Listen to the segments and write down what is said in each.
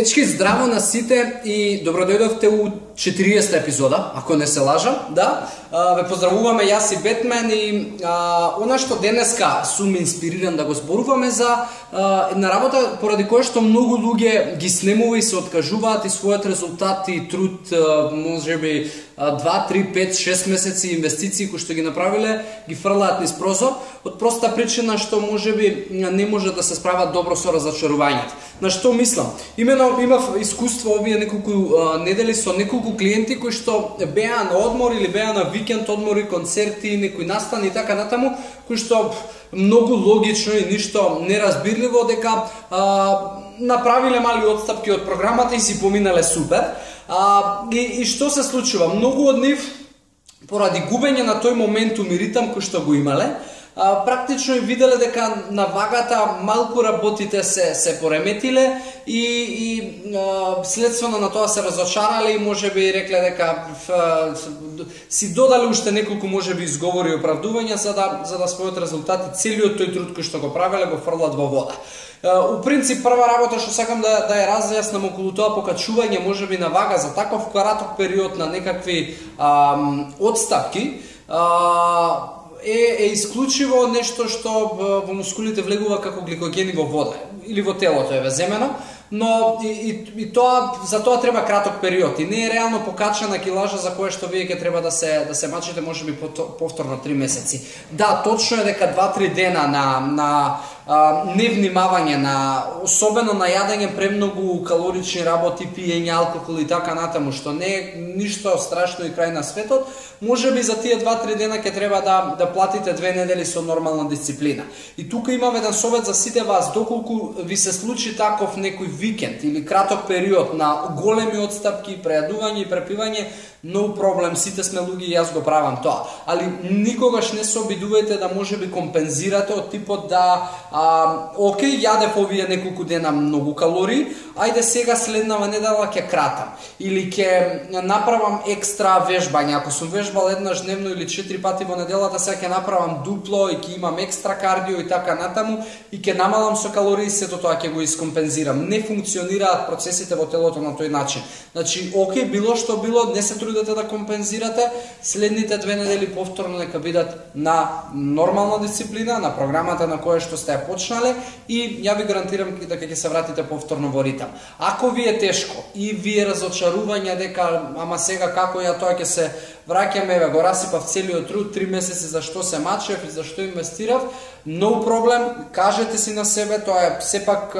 Дечки, здраво на сите и добродојдовте у 40-та епизода, ако не се лажам, да. Ве поздравуваме јас и Бетмен и она што денеска сум инспириран да го зборуваме за една работа поради која што многу луѓе ги снемува и се откажуваат и својот резултат и труд, можеби 2, 3, 5, 6 месеци инвестиции кои што ги направиле, ги фрлаат низ прозор, од проста причина што можеби не може да се справат добро со разочарувањето. На што мислам? Именно имав искуство овие неколку недели со неколку клиенти кои што беа на одмор или беа на викенд одмори, концерти, некои настани и така натаму, кои што многу логично и ништо неразбирливо дека направиле мали отстапки од програмата и си поминале супер. И што се случува? Многу од нив, поради губење на тој моментум и ритам кој што го имале, практично и виделе дека на вагата малку работите се пореметиле и следствено на тоа се разочарале и можеби рекле дека си додале уште неколку можеби изговори и оправдувања за да својот резултат и целиот тој труд кој што го правеле го фрлат во вода. У принцип, прва работа што сакам да ја разјаснам околу тоа покачување можеби на вага за таков краток период на некакви отстапки е исклучиво нешто што во мускулите влегува како гликогени во вода или во телото е веземено, но и тоа за тоа треба краток период и не е реално покачена килажа за која што вие ќе треба да се мачите можеби повторно 3 месеци. Да, точно е дека 2-3 дена на невнимавање на особено на јадење премногу калорични работи, пиење алкохол и така натаму, што не е ништо страшно и крај на светот, можеби за тие 2-3 дена ќе треба да платите 2 недели со нормална дисциплина. И тука имам еден совет за сите вас, доколку ви се случи таков некој викенд или краток период на големи отстапки, прејадување и препивање, no проблем, сите сме луѓе и јас го правам тоа. Али никогаш не се обидувајте да можеби компензирате од типот да окей, јадев овие неколку дена многу калории, ајде сега следнава недела ќе кратам или ќе направам екстра вежбање. Ако сум вежбал еднаш дневно или 4 пати во неделата, сега ќе направам дупло и ќе имам екстра кардио и така натаму и ќе намалам со калории, сето тоа ќе го искомпензирам. Не функционираат процесите во телото на тој начин. Значи, окей, било што било, не се трудете да компензирате, следните 2 недели повторно нека бидат на нормална дисциплина, на програмата на која што сте ја почнале и ја ви гарантирам дека ќе се вратите повторно во ритам. Ако ви е тешко и ви е разочарување дека ама сега како ја тоа ќе се враќаме, еве го расипав целиот труд 3 месеци зашто се мачев и зашто инвестирав, no проблем, кажете си на себе, тоа е сепак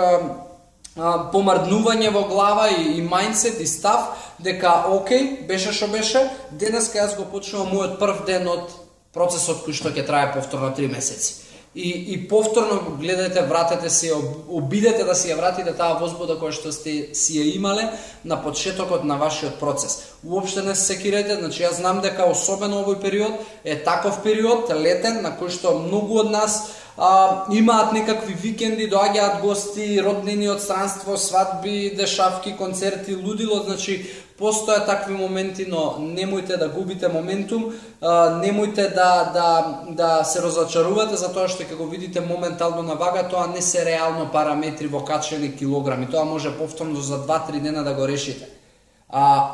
помрднување во глава и мајндсет и став дека окей, беше што беше, денеска јас го почнувам мојот прв ден од процесот кој што ќе трае повторно 3 месеци. И повторно гледајте, вратете се, обидете да си ја вратите таа возбуда која што сте си ја имале на почетокот на вашиот процес. Уопште не се секирајте, значи јас знам дека особено овој период е таков период, летен, на кој што многу од нас имаат некакви викенди, доаѓаат гости, роднини од странство, свадби, дешавки, концерти, лудило, значи постојат такви моменти, но немојте да губите моментум, немојте да се разочарувате за тоа што ќе го видите моментално на вага, тоа не се реално параметри во качени килограми, тоа може повторно за 2-3 дена да го решите.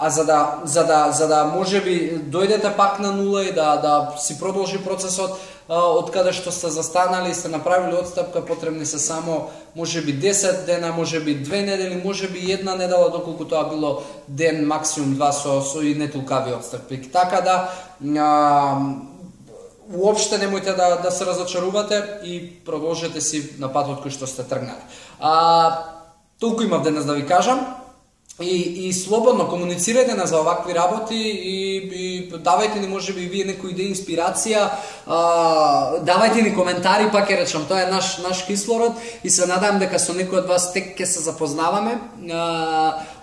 За да можеби дојдете пак на нула и да си продолжи процесот од каде што сте застанали и сте направили отстапка, потребни се само можеби 10 дена, можеби 2 недели, можеби 1 недела, доколку тоа било ден, максимум 2 со и нетулкави отстапки. Така да уопште немојте да се разочарувате и продолжете си на патот кој што сте тргнали. Толку имав денес да ви кажам. И слободно комуницирајте на за овакви работи и давајте ни можеби вие некои идеи, инспирација, давајте ни коментари, пак ќе речам, тоа е наш кислород и се надам дека со некој од вас тек ќе се запознаваме.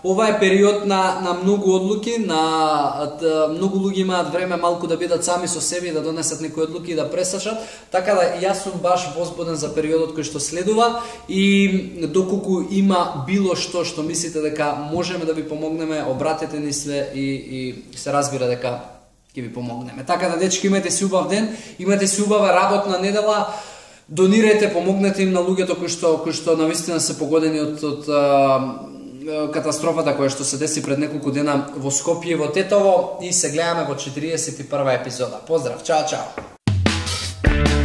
Ова е период на многу одлуки, многу луѓе имаат време малку да бидат сами со себе и да донесат некои одлуки и да пресачат, така да јас сум баш возбуден за периодот кој што следува и доколку има било што мислите дека можеме да ви помогнеме, обратете ни се и се разбира дека ќе ви помогнеме. Така да, дечки, имате си убав ден, имате си убава работна недела, донирајте, помогнете им на луѓето кои што навистина се погодени од катастрофата која што се деси пред неколку дена во Скопје и во Тетово и се гледаме во 41 епизода. Поздрав, чао, чао!